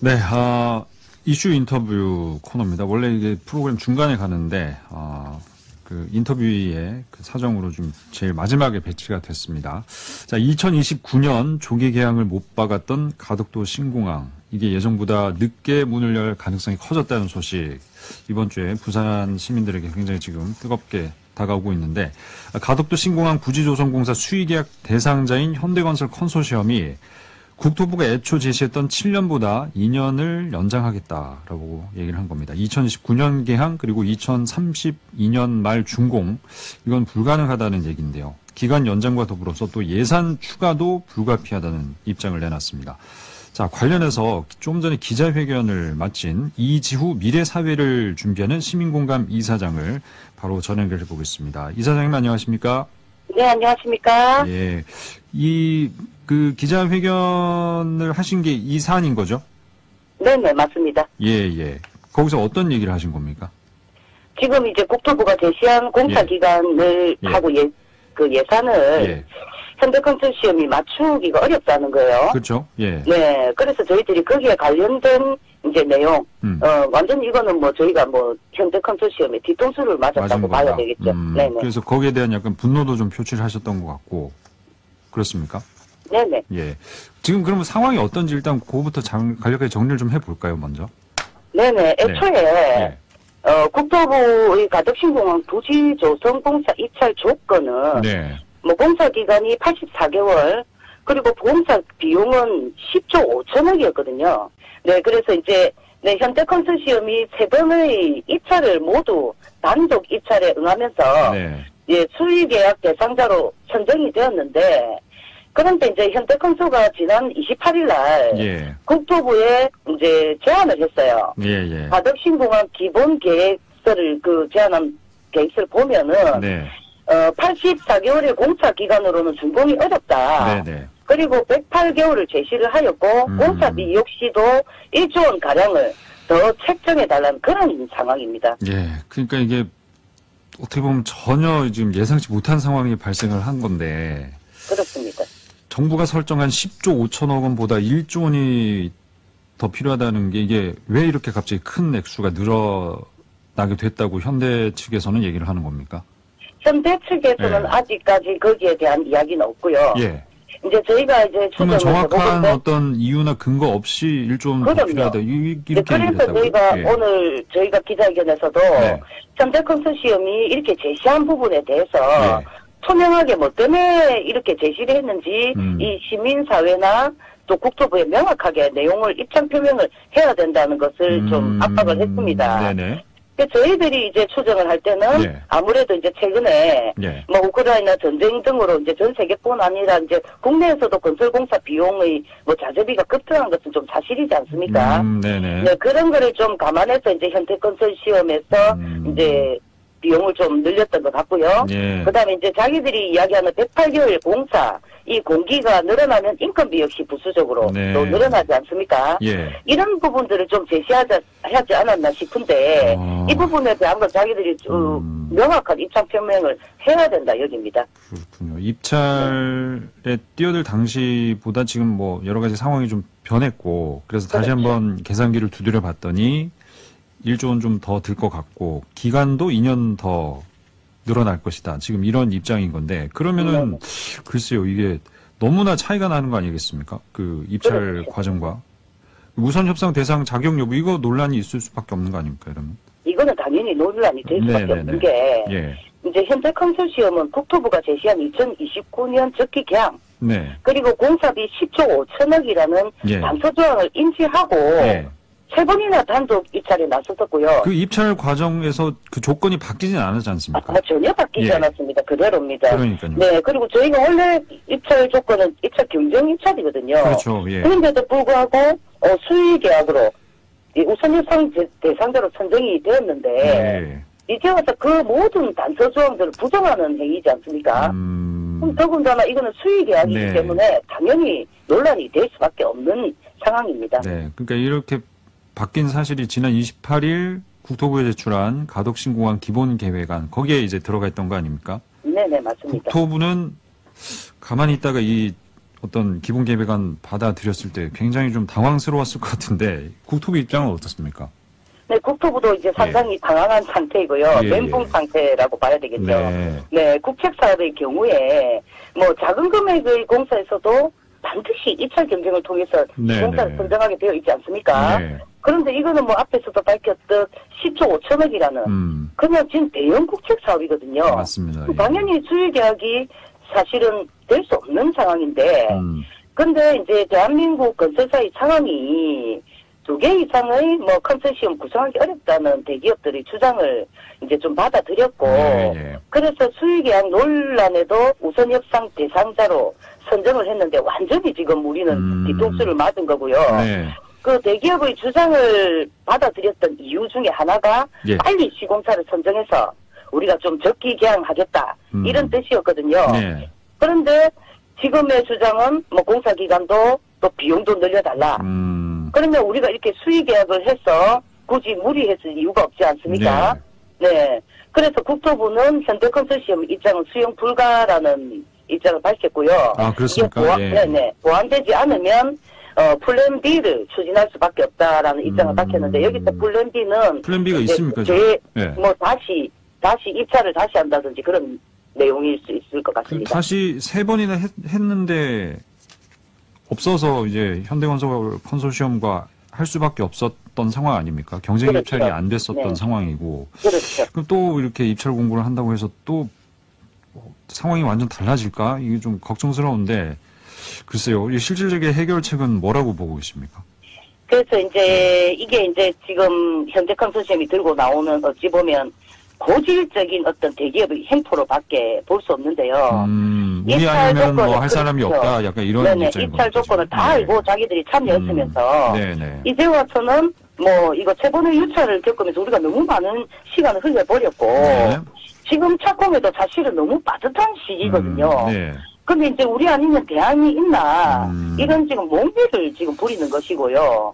네, 이슈 인터뷰 코너입니다. 원래 이게 프로그램 중간에 가는데, 그 인터뷰에 그 사정으로 좀 제일 마지막에 배치가 됐습니다. 자, 2029년 조기 개항을 못 박았던 가덕도 신공항. 이게 예정보다 늦게 문을 열 가능성이 커졌다는 소식. 이번 주에 부산 시민들에게 굉장히 지금 뜨겁게 다가오고 있는데, 가덕도 신공항 부지조성공사 수의계약 대상자인 현대건설 컨소시엄이 국토부가 애초 제시했던 7년보다 2년을 연장하겠다라고 얘기를 한 겁니다. 2029년 개항 그리고 2032년 말 준공, 이건 불가능하다는 얘기인데요. 기간 연장과 더불어서 또 예산 추가도 불가피하다는 입장을 내놨습니다. 자, 관련해서 좀 전에 기자회견을 마친 이지후 미래사회를 준비하는 시민공감 이사장을 바로 전화 연결해 보겠습니다. 이사장님 안녕하십니까? 네, 안녕하십니까? 예. 그 기자회견을 하신 게 이 사안인 거죠? 네네, 맞습니다. 예. 거기서 어떤 얘기를 하신 겁니까? 지금 이제 국토부가 제시한 공사 기간을 하고 예산을 현대컨소시엄이 맞추기가 어렵다는 거예요. 그렇죠. 예. 네, 그래서 저희들이 거기에 관련된 이제 내용, 완전 이거는 뭐 저희가 뭐 현대컨소시엄의 뒤통수를 맞았다고 봐야 되겠죠. 네네. 그래서 거기에 대한 약간 분노도 좀 표출하셨던 것 같고, 그렇습니까? 네네. 예. 지금 그러면 상황이 어떤지 일단 그거부터 간략하게 정리를 좀 해볼까요, 먼저? 네네. 애초에, 국토부의 가덕신공항 부지조성공사 입찰 조건은, 뭐 공사 기간이 84개월, 그리고 공사 비용은 10조 5천억이었거든요. 네, 그래서 이제, 현대컨소시엄이 세 번의 입찰을 모두 단독 입찰에 응하면서, 수의계약 대상자로 선정이 되었는데, 그런데 이제 현대컨소가 지난 28일 날 국토부에 이제 제안을 했어요. 가덕신공항 기본 계획서를 제안한 계획서를 보면은 84개월의 공사 기간으로는 준공이 어렵다. 그리고 108개월을 제시를 하였고 공사비 역시도 1조 원 가량을 더 책정해 달라는 그런 상황입니다. 예, 그러니까 이게 어떻게 보면 전혀 지금 예상치 못한 상황이 발생을 한 건데. 그렇습니다. 정부가 설정한 10조 5천억 원보다 1조 원이 더 필요하다는 게 이게 왜 이렇게 갑자기 큰 액수가 늘어나게 됐다고 현대 측에서는 얘기를 하는 겁니까? 현대 측에서는 아직까지 거기에 대한 이야기는 없고요. 이제 저희가 이제 그러면 정확한 어떤 이유나 근거 없이 1조 원 더 필요하다 이렇게 그래서 저희가 오늘 저희가 기자회견에서도 현대컨소시엄이 이렇게 제시한 부분에 대해서 투명하게 뭐 때문에 이렇게 제시를 했는지 이 시민사회나 또 국토부에 명확하게 내용을 입장 표명을 해야 된다는 것을 좀 압박을 했습니다. 저희들이 이제 추정을 할 때는 아무래도 이제 최근에 뭐 우크라이나 전쟁 등으로 이제 전 세계뿐 아니라 이제 국내에서도 건설공사 비용의 뭐 자재비가 급등한 것은 좀 사실이지 않습니까? 네, 그런 거를 좀 감안해서 이제 현대컨소시엄에서 이제 비용을 좀 늘렸던 것 같고요. 그다음에 이제 자기들이 이야기하는 108개월 공사, 이 공기가 늘어나면 인건비 역시 부수적으로 또 늘어나지 않습니까? 이런 부분들을 좀 하지 않았나 싶은데 이 부분에 대한 건 자기들이 명확한 입장 표명을 해야 된다 여기입니다. 그렇군요. 입찰에 뛰어들 당시보다 지금 뭐 여러 가지 상황이 좀 변했고 그래서 다시 한번 계산기를 두드려 봤더니 1조 원 좀 더 들 것 같고 기간도 2년 더 늘어날 것이다. 지금 이런 입장인 건데 그러면은 글쎄요 이게 너무나 차이가 나는 거 아니겠습니까? 그 입찰 과정과 우선 협상 대상 자격 여부 이거 논란이 있을 수밖에 없는 거 아닙니까? 이러면 이거는 당연히 논란이 될 수밖에 없는 게 이제 현대컨소시엄은 국토부가 제시한 2029년 적기 개항 그리고 공사비 10조 5천억이라는 단서 조항을 인지하고 세 번이나 단독 입찰에 나섰었고요. 그 입찰 과정에서 그 조건이 바뀌진 않았지 않습니까? 전혀 바뀌지 않았습니다. 그대로입니다. 그러니까요. 네, 그리고 저희가 원래 입찰 조건은 입찰 경쟁 입찰이거든요. 그렇죠. 그런데도 불구하고 수의 계약으로 우선 협상 대상자로 선정이 되었는데 이제 와서 그 모든 단서 조항들을 부정하는 행위지 않습니까? 그럼 더군다나 이거는 수의 계약이기 때문에 당연히 논란이 될 수밖에 없는 상황입니다. 네, 그러니까 이렇게 바뀐 사실이 지난 28일 국토부에 제출한 가덕신공항 기본계획안 거기에 이제 들어가 있던 거 아닙니까? 네네 맞습니다. 국토부는 가만히 있다가 이 어떤 기본 계획안 받아들였을 때 굉장히 좀 당황스러웠을 것 같은데 국토부 입장은 어떻습니까? 네, 국토부도 이제 상당히 당황한 상태이고요. 멘붕 상태라고 봐야 되겠죠. 네, 국책사업의 경우에 뭐 작은 금액의 공사에서도 반드시 입찰 경쟁을 통해서 공사를 선정하게 되어 있지 않습니까? 그런데 이거는 뭐 앞에서도 밝혔듯 10조 5천억이라는 그냥 지금 대형 국책 사업이거든요. 맞습니다. 당연히 수요 계약이 사실은 될 수 없는 상황인데, 근데 이제 대한민국 건설사의 상황이 2개 이상의 뭐 컨소시엄 구성하기 어렵다는 대기업들의 주장을 이제 좀 받아들였고, 그래서 수요 계약 논란에도 우선 협상 대상자로 선정을 했는데 완전히 지금 우리는 뒤통수를 맞은 거고요. 그 대기업의 주장을 받아들였던 이유 중에 하나가 빨리 시공사를 선정해서 우리가 좀 적기 개항하겠다 이런 뜻이었거든요. 그런데 지금의 주장은 뭐 공사 기간도 또 비용도 늘려달라. 그러면 우리가 이렇게 수의 계약을 해서 굳이 무리했을 이유가 없지 않습니까? 네. 그래서 국토부는 현대 컨소시엄 입장은 수용 불가라는 입장을 밝혔고요. 아, 그렇습니까? 보완되지 않으면 플랜 B를 추진할 수밖에 없다라는 입장을 밝혔는데 여기서 플랜 B는 플랜 B가 있습니까? 뭐 다시 입찰을 다시 한다든지 그런 내용일 수 있을 것 같습니다. 다시 3번이나 했는데 없어서 이제 현대건설 컨소시엄과 할 수밖에 없었던 상황 아닙니까? 경쟁 입찰이 안 됐었던 상황이고. 그럼 또 이렇게 입찰 공고를 한다고 해서 또 상황이 완전 달라질까? 이게 좀 걱정스러운데 글쎄요. 이 실질적인 해결책은 뭐라고 보고 계십니까? 그래서 이제 이게 이제 지금 현대 컨소시엄이 들고 나오는 어찌 보면 고질적인 어떤 대기업의 행포로밖에 볼 수 없는데요. 우리 아니면 뭐 할 사람이 없다. 약간 이런 입장인 입찰 조건을 다 알고 자기들이 참여했으면서 이제 와서는 뭐 이거 세 번의 유찰을 겪으면서 우리가 너무 많은 시간을 흘려버렸고 지금 착공에도 사실은 너무 빠듯한 시기거든요. 근데 이제 우리 아니면 대안이 있나 이런 지금 몽비를 지금 부리는 것이고요.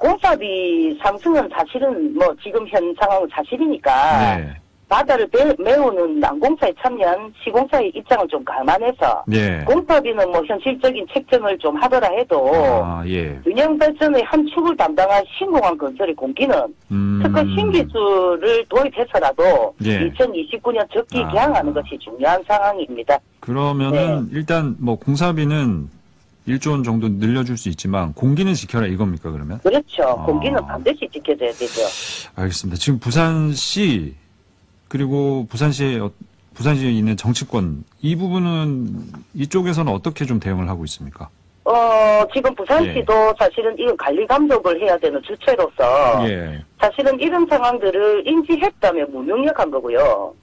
공사비 상승은 사실은 뭐 지금 현 상황은 사실이니까 바다를 메우는 난공사에 참여한 시공사의 입장을 좀 감안해서 공사비는 뭐 현실적인 책정을 좀 하더라 해도 균형 발전의 한 축을 담당한 신공항 건설의 공기는 특허 신기술을 도입해서라도 2029년 적기 개항하는 것이 중요한 상황입니다. 그러면은 일단 뭐 공사비는 1조 원 정도 늘려줄 수 있지만 공기는 지켜라 이겁니까 그러면? 그렇죠. 공기는 반드시 지켜줘야 되죠. 알겠습니다. 지금 부산시 그리고 부산시에 있는 정치권 이 부분은 이쪽에서는 어떻게 좀 대응을 하고 있습니까? 지금 부산시도 사실은 이건 관리 감독을 해야 되는 주체로서 사실은 이런 상황들을 인지했다면 무능력한 거고요.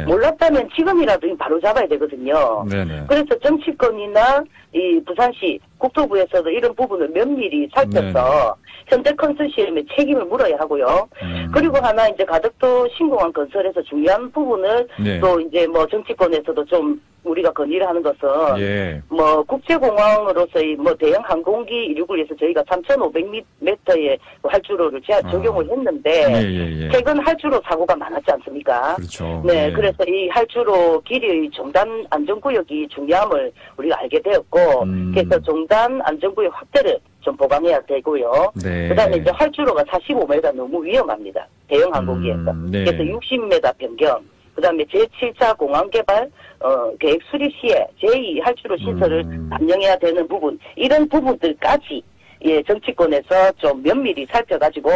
몰랐다면 지금이라도 바로 잡아야 되거든요. 그래서 정치권이나 이 부산시 국토부에서도 이런 부분을 면밀히 살펴서 현대 컨소시엄의 책임을 물어야 하고요. 그리고 하나 이제 가덕도 신공항 건설에서 중요한 부분을 또 이제 뭐 정치권에서도 좀 우리가 건의를 하는 것은 뭐 국제공항으로서의 뭐 대형 항공기 이륙을 위해서 저희가 3,500m의 활주로를 적용을 했는데 최근 활주로 사고가 많았지 않습니까? 그래서 이 활주로 길이의 종단 안전구역이 중요함을 우리가 알게 되었고 그래서 종단 안전구역 확대를 좀 보강해야 되고요. 그다음에 이제 활주로가 45m 너무 위험합니다. 대형 항공기에서. 그래서 60m 변경. 그다음에 제7차 공항 개발 계획 수립 시에 제2 활주로 시설을 반영해야 되는 부분 이런 부분들까지 정치권에서 좀 면밀히 살펴가지고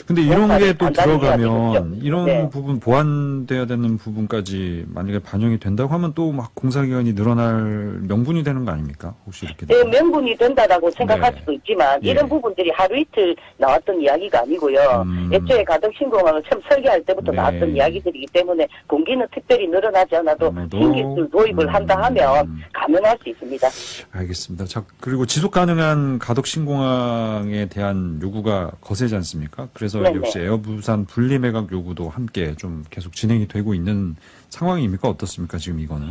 근데 이런 게 또 들어가면 이런 부분 보완돼야 되는 부분까지 만약에 반영이 된다고 하면 또 막 공사기간이 늘어날 명분이 되는 거 아닙니까? 혹시 이렇게 명분이 된다라고 생각할 수도 있지만 이런 부분들이 하루 이틀 나왔던 이야기가 아니고요. 애초에 가덕신공항을 처음 설계할 때부터 나왔던 이야기들이기 때문에 공기는 특별히 늘어나지 않아도 신기술 도입을 한다 하면 가능할 수 있습니다. 알겠습니다. 자, 그리고 지속 가능한 가덕 신공항에 대한 요구가 거세지 않습니까? 그래서 역시 에어부산 분리매각 요구도 함께 좀 계속 진행이 되고 있는 상황입니까? 어떻습니까? 지금 이거는?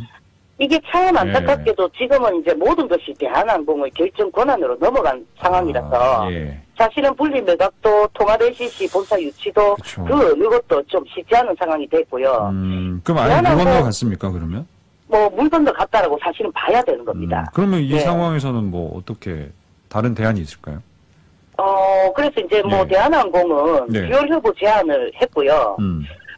이게 참 안타깝게도 지금은 이제 모든 것이 대한항공의 결정 권한으로 넘어간 상황이라서 사실은 분리매각도 통합 LCC 본사 유치도 그 어느 것도 좀 쉽지 않은 상황이 됐고요. 그럼 아예 물건도 같습니까? 그러면? 뭐 물건도 같다라고 사실은 봐야 되는 겁니다. 그러면 이 네. 상황에서는 뭐 어떻게 다른 대안이 있을까요? 그래서 이제 뭐 네. 대한항공은 네. 듀얼 협업 제안을 했고요.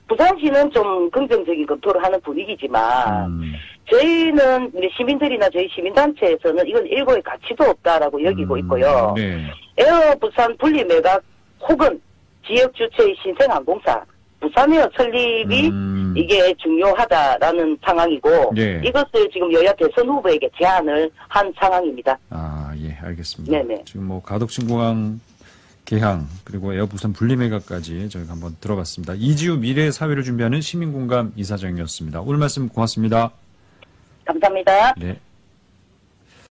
부산시는 좀 긍정적인 검토를 하는 분위기지만 저희는 시민들이나 저희 시민단체에서는 이건 일고의 가치도 없다라고 여기고 있고요. 네. 에어 부산 분리 매각 혹은 지역 주체의 신생항공사 부산에어 설립이 이게 중요하다라는 상황이고 네. 이것을 지금 여야 대선 후보에게 제안을 한 상황입니다. 아, 예, 알겠습니다. 네네. 지금 뭐 가덕신공항 개항 그리고 에어부산 분리매각까지 저희가 한번 들어봤습니다. 이지우 미래의 사회를 준비하는 시민공감 이사장이었습니다. 오늘 말씀 고맙습니다. 감사합니다. 네.